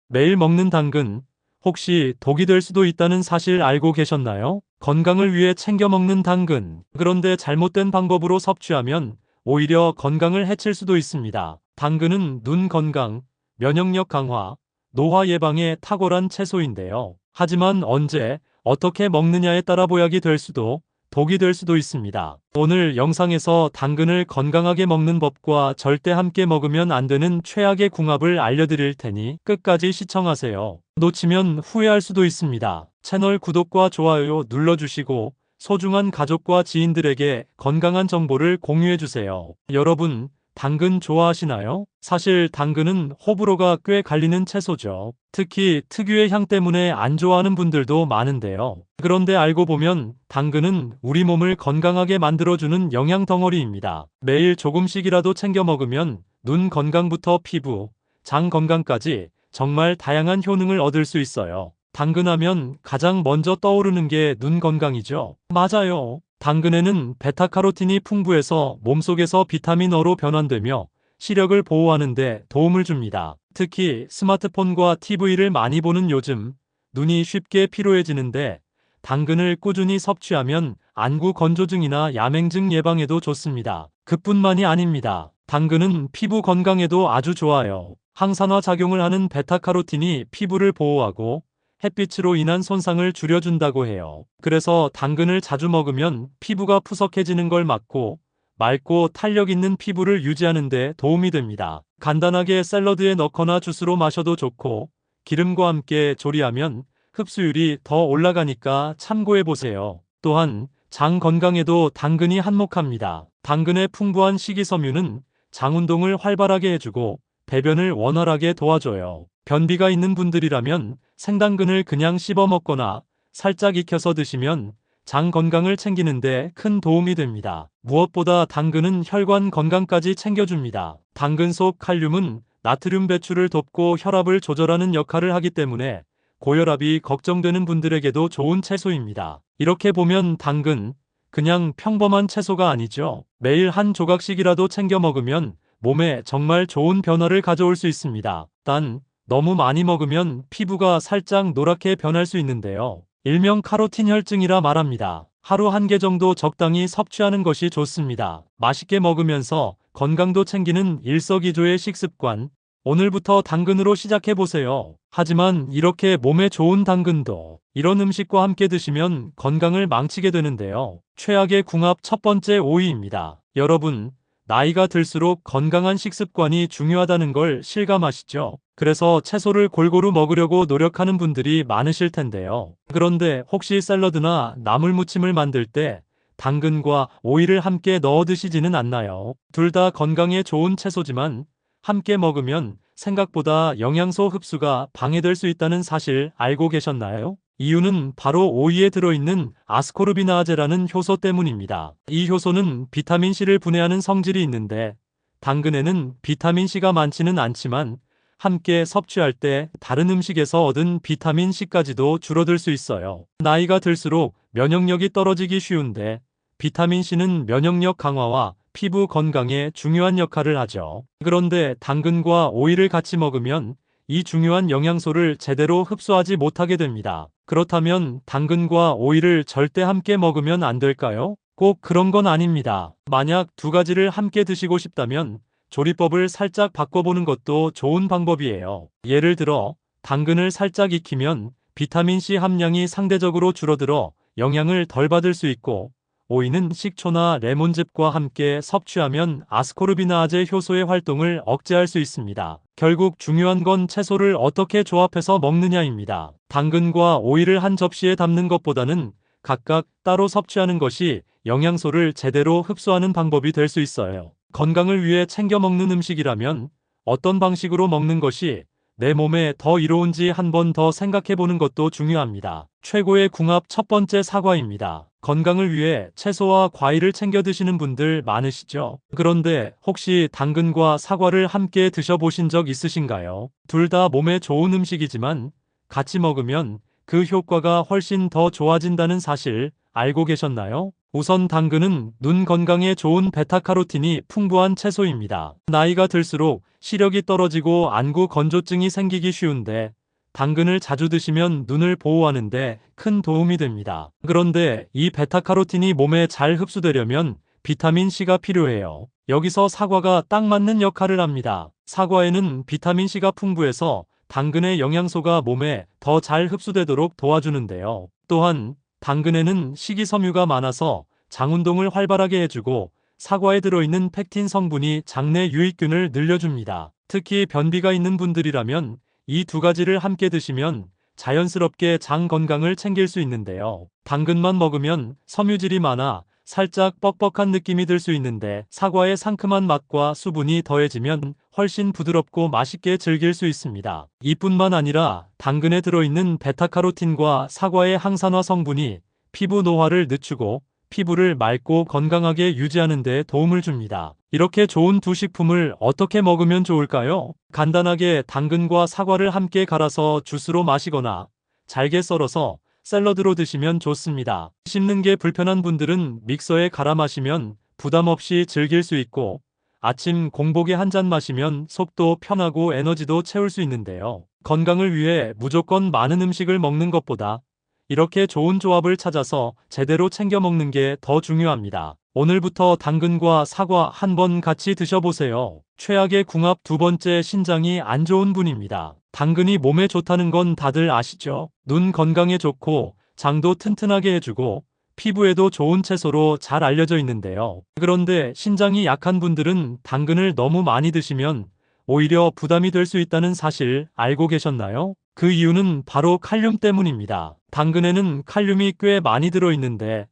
매일 먹는 당근, 혹시 독이 될 수도 있다는 사실 알고 계셨나요? 건강을 위해 챙겨 먹는 당근. 그런데 잘못된 방법으로 섭취하면 오히려 건강을 해칠 수도 있습니다. 당근은 눈 건강, 면역력 강화, 노화 예방에 탁월한 채소인데요. 하지만 언제, 어떻게 먹느냐에 따라 보약이 될 수도, 독이 될 수도 있습니다. 오늘 영상에서 당근을 건강하게 먹는 법과 절대 함께 먹으면 안 되는 최악의 궁합을 알려드릴 테니 끝까지 시청하세요. 놓치면 후회할 수도 있습니다. 채널 구독과 좋아요 눌러주시고 소중한 가족과 지인들에게 건강한 정보를 공유해주세요. 여러분, 당근 좋아하시나요? 사실 당근은 호불호가 꽤 갈리는 채소죠. 특히 특유의 향 때문에 안 좋아하는 분들도 많은데요. 그런데 알고 보면 당근은 우리 몸을 건강하게 만들어주는 영양 덩어리입니다. 매일 조금씩이라도 챙겨 먹으면 눈 건강부터 피부, 장 건강까지 정말 다양한 효능을 얻을 수 있어요. 당근하면 가장 먼저 떠오르는 게 눈 건강이죠. 맞아요. 당근에는 베타카로틴이 풍부해서 몸속에서 비타민 O로 변환되며 시력을 보호하는 데 도움을 줍니다. 특히 스마트폰과 TV를 많이 보는 요즘 눈이 쉽게 피로해지는데 당근을 꾸준히 섭취하면 안구 건조증이나 야맹증 예방에도 좋습니다. 그뿐만이 아닙니다. 당근은 피부 건강에도 아주 좋아요. 항산화 작용을 하는 베타카로틴이 피부를 보호하고 햇빛으로 인한 손상을 줄여준다고 해요. 그래서 당근을 자주 먹으면 피부가 푸석해지는 걸 막고 맑고 탄력 있는 피부를 유지하는 데 도움이 됩니다. 간단하게 샐러드에 넣거나 주스로 마셔도 좋고 기름과 함께 조리하면 흡수율이 더 올라가니까 참고해보세요. 또한 장 건강에도 당근이 한몫합니다. 당근의 풍부한 식이섬유는 장 운동을 활발하게 해주고 배변을 원활하게 도와줘요. 변비가 있는 분들이라면 생당근을 그냥 씹어 먹거나 살짝 익혀서 드시면 장 건강을 챙기는데 큰 도움이 됩니다. 무엇보다 당근은 혈관 건강까지 챙겨줍니다. 당근 속 칼륨은 나트륨 배출을 돕고 혈압을 조절하는 역할을 하기 때문에 고혈압이 걱정되는 분들에게도 좋은 채소입니다. 이렇게 보면 당근, 그냥 평범한 채소가 아니죠. 매일 한 조각씩이라도 챙겨 먹으면 몸에 정말 좋은 변화를 가져올 수 있습니다. 단, 너무 많이 먹으면 피부가 살짝 노랗게 변할 수 있는데요. 일명 카로틴 혈증이라 말합니다. 하루 한 개 정도 적당히 섭취하는 것이 좋습니다. 맛있게 먹으면서 건강도 챙기는 일석이조의 식습관. 오늘부터 당근으로 시작해보세요. 하지만 이렇게 몸에 좋은 당근도 이런 음식과 함께 드시면 건강을 망치게 되는데요. 최악의 궁합 첫 번째 오이입니다. 여러분, 나이가 들수록 건강한 식습관이 중요하다는 걸 실감하시죠? 그래서 채소를 골고루 먹으려고 노력하는 분들이 많으실 텐데요. 그런데 혹시 샐러드나 나물 무침을 만들 때 당근과 오이를 함께 넣어 드시지는 않나요? 둘 다 건강에 좋은 채소지만 함께 먹으면 생각보다 영양소 흡수가 방해될 수 있다는 사실 알고 계셨나요? 이유는 바로 오이에 들어있는 아스코르비나아제라는 효소 때문입니다. 이 효소는 비타민C를 분해하는 성질이 있는데 당근에는 비타민C가 많지는 않지만 함께 섭취할 때 다른 음식에서 얻은 비타민C까지도 줄어들 수 있어요. 나이가 들수록 면역력이 떨어지기 쉬운데 비타민C는 면역력 강화와 피부 건강에 중요한 역할을 하죠. 그런데 당근과 오이를 같이 먹으면 이 중요한 영양소를 제대로 흡수하지 못하게 됩니다. 그렇다면 당근과 오이를 절대 함께 먹으면 안 될까요? 꼭 그런 건 아닙니다. 만약 두 가지를 함께 드시고 싶다면 조리법을 살짝 바꿔보는 것도 좋은 방법이에요. 예를 들어 당근을 살짝 익히면 비타민C 함량이 상대적으로 줄어들어 영양을 덜 받을 수 있고 오이는 식초나 레몬즙과 함께 섭취하면 아스코르비나아제 효소의 활동을 억제할 수 있습니다. 결국 중요한 건 채소를 어떻게 조합해서 먹느냐입니다. 당근과 오이를 한 접시에 담는 것보다는 각각 따로 섭취하는 것이 영양소를 제대로 흡수하는 방법이 될 수 있어요. 건강을 위해 챙겨 먹는 음식이라면 어떤 방식으로 먹는 것이 내 몸에 더 이로운지 한 번 더 생각해 보는 것도 중요합니다. 최고의 궁합 첫 번째 사과입니다. 건강을 위해 채소와 과일을 챙겨 드시는 분들 많으시죠? 그런데 혹시 당근과 사과를 함께 드셔보신 적 있으신가요? 둘 다 몸에 좋은 음식이지만 같이 먹으면 그 효과가 훨씬 더 좋아진다는 사실 알고 계셨나요? 우선 당근은 눈 건강에 좋은 베타카로틴이 풍부한 채소입니다. 나이가 들수록 시력이 떨어지고 안구 건조증이 생기기 쉬운데 당근을 자주 드시면 눈을 보호하는데 큰 도움이 됩니다. 그런데 이 베타카로틴이 몸에 잘 흡수되려면 비타민C가 필요해요. 여기서 사과가 딱 맞는 역할을 합니다. 사과에는 비타민C가 풍부해서 당근의 영양소가 몸에 더 잘 흡수되도록 도와주는데요. 또한 당근에는 식이섬유가 많아서 장운동을 활발하게 해주고 사과에 들어있는 펙틴 성분이 장내 유익균을 늘려줍니다. 특히 변비가 있는 분들이라면 이 두 가지를 함께 드시면 자연스럽게 장 건강을 챙길 수 있는데요. 당근만 먹으면 섬유질이 많아 살짝 뻑뻑한 느낌이 들 수 있는데 사과의 상큼한 맛과 수분이 더해지면 훨씬 부드럽고 맛있게 즐길 수 있습니다. 이뿐만 아니라 당근에 들어있는 베타카로틴과 사과의 항산화 성분이 피부 노화를 늦추고 피부를 맑고 건강하게 유지하는 데 도움을 줍니다. 이렇게 좋은 두 식품을 어떻게 먹으면 좋을까요? 간단하게 당근과 사과를 함께 갈아서 주스로 마시거나 잘게 썰어서 샐러드로 드시면 좋습니다. 씹는 게 불편한 분들은 믹서에 갈아 마시면 부담 없이 즐길 수 있고 아침 공복에 한 잔 마시면 속도 편하고 에너지도 채울 수 있는데요. 건강을 위해 무조건 많은 음식을 먹는 것보다 이렇게 좋은 조합을 찾아서 제대로 챙겨 먹는 게 더 중요합니다. 오늘부터 당근과 사과 한번 같이 드셔보세요. 최악의 궁합 두 번째, 신장이 안 좋은 분입니다. 당근이 몸에 좋다는 건 다들 아시죠? 눈 건강에 좋고 장도 튼튼하게 해주고 피부에도 좋은 채소로 잘 알려져 있는데요. 그런데 신장이 약한 분들은 당근을 너무 많이 드시면 오히려 부담이 될 수 있다는 사실 알고 계셨나요? 그 이유는 바로 칼륨 때문입니다. 당근에는 칼륨이 꽤 많이 들어있는데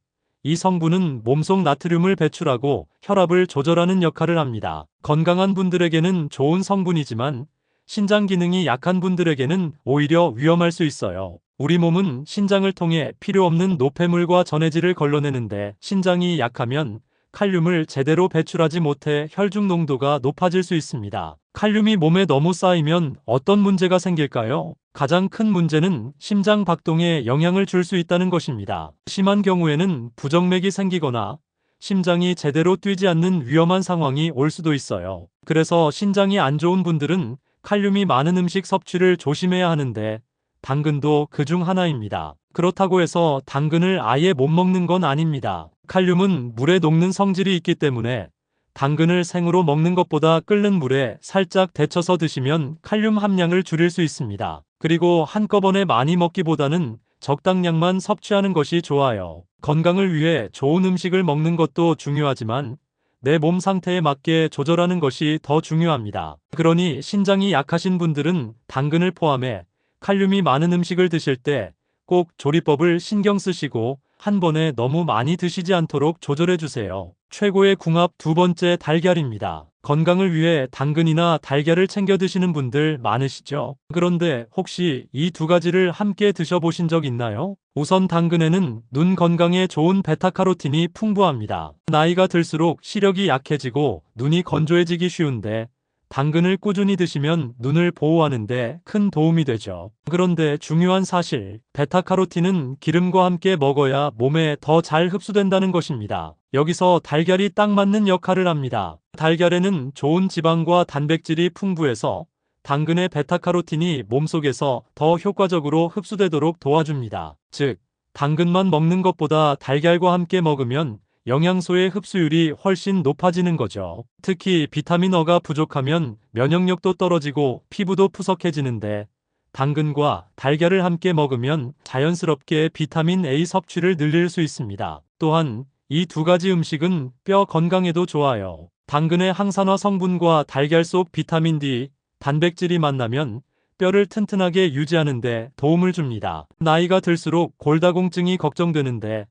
이 성분은 몸속 나트륨을 배출하고 혈압을 조절하는 역할을 합니다. 건강한 분들에게는 좋은 성분이지만 신장 기능이 약한 분들에게는 오히려 위험할 수 있어요. 우리 몸은 신장을 통해 필요 없는 노폐물과 전해질을 걸러내는데 신장이 약하면 칼륨을 제대로 배출하지 못해 혈중 농도가 높아질 수 있습니다. 칼륨이 몸에 너무 쌓이면 어떤 문제가 생길까요? 가장 큰 문제는 심장 박동에 영향을 줄 수 있다는 것입니다. 심한 경우에는 부정맥이 생기거나 심장이 제대로 뛰지 않는 위험한 상황이 올 수도 있어요. 그래서 신장이 안 좋은 분들은 칼륨이 많은 음식 섭취를 조심해야 하는데 당근도 그중 하나입니다. 그렇다고 해서 당근을 아예 못 먹는 건 아닙니다. 칼륨은 물에 녹는 성질이 있기 때문에 당근을 생으로 먹는 것보다 끓는 물에 살짝 데쳐서 드시면 칼륨 함량을 줄일 수 있습니다. 그리고 한꺼번에 많이 먹기보다는 적당량만 섭취하는 것이 좋아요. 건강을 위해 좋은 음식을 먹는 것도 중요하지만 내 몸 상태에 맞게 조절하는 것이 더 중요합니다. 그러니 신장이 약하신 분들은 당근을 포함해 칼륨이 많은 음식을 드실 때 꼭 조리법을 신경 쓰시고 한 번에 너무 많이 드시지 않도록 조절해 주세요. 최고의 궁합 두 번째, 달걀입니다. 건강을 위해 당근이나 달걀을 챙겨 드시는 분들 많으시죠? 그런데 혹시 이 두 가지를 함께 드셔보신 적 있나요? 우선 당근에는 눈 건강에 좋은 베타카로틴이 풍부합니다. 나이가 들수록 시력이 약해지고 눈이 건조해지기 쉬운데 당근을 꾸준히 드시면 눈을 보호하는데 큰 도움이 되죠. 그런데 중요한 사실, 베타카로틴은 기름과 함께 먹어야 몸에 더 잘 흡수된다는 것입니다. 여기서 달걀이 딱 맞는 역할을 합니다. 달걀에는 좋은 지방과 단백질이 풍부해서 당근의 베타카로틴이 몸속에서 더 효과적으로 흡수되도록 도와줍니다. 즉, 당근만 먹는 것보다 달걀과 함께 먹으면 영양소의 흡수율이 훨씬 높아지는 거죠. 특히 비타민 E가 부족하면 면역력도 떨어지고 피부도 푸석해지는데 당근과 달걀을 함께 먹으면 자연스럽게 비타민 A 섭취를 늘릴 수 있습니다. 또한 이 두 가지 음식은 뼈 건강에도 좋아요. 당근의 항산화 성분과 달걀 속 비타민 D, 단백질이 만나면 뼈를 튼튼하게 유지하는 데 도움을 줍니다. 나이가 들수록 골다공증이 걱정되는데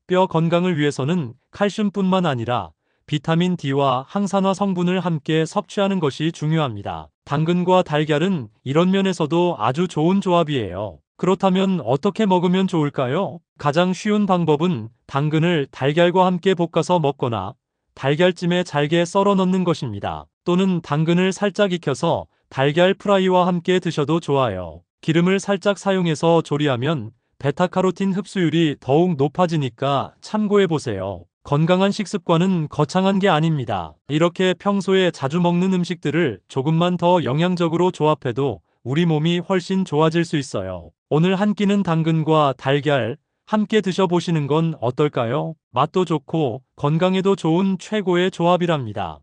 뼈 건강을 위해서는 칼슘뿐만 아니라 비타민 D와 항산화 성분을 함께 섭취하는 것이 중요합니다. 당근과 달걀은 이런 면에서도 아주 좋은 조합이에요. 그렇다면 어떻게 먹으면 좋을까요? 가장 쉬운 방법은 당근을 달걀과 함께 볶아서 먹거나 달걀찜에 잘게 썰어 넣는 것입니다. 또는 당근을 살짝 익혀서 달걀 프라이와 함께 드셔도 좋아요. 기름을 살짝 사용해서 조리하면 베타카로틴 흡수율이 더욱 높아지니까 참고해보세요. 건강한 식습관은 거창한 게 아닙니다. 이렇게 평소에 자주 먹는 음식들을 조금만 더 영양적으로 조합해도 우리 몸이 훨씬 좋아질 수 있어요. 오늘 한 끼는 당근과 달걀 함께 드셔보시는 건 어떨까요? 맛도 좋고 건강에도 좋은 최고의 조합이랍니다.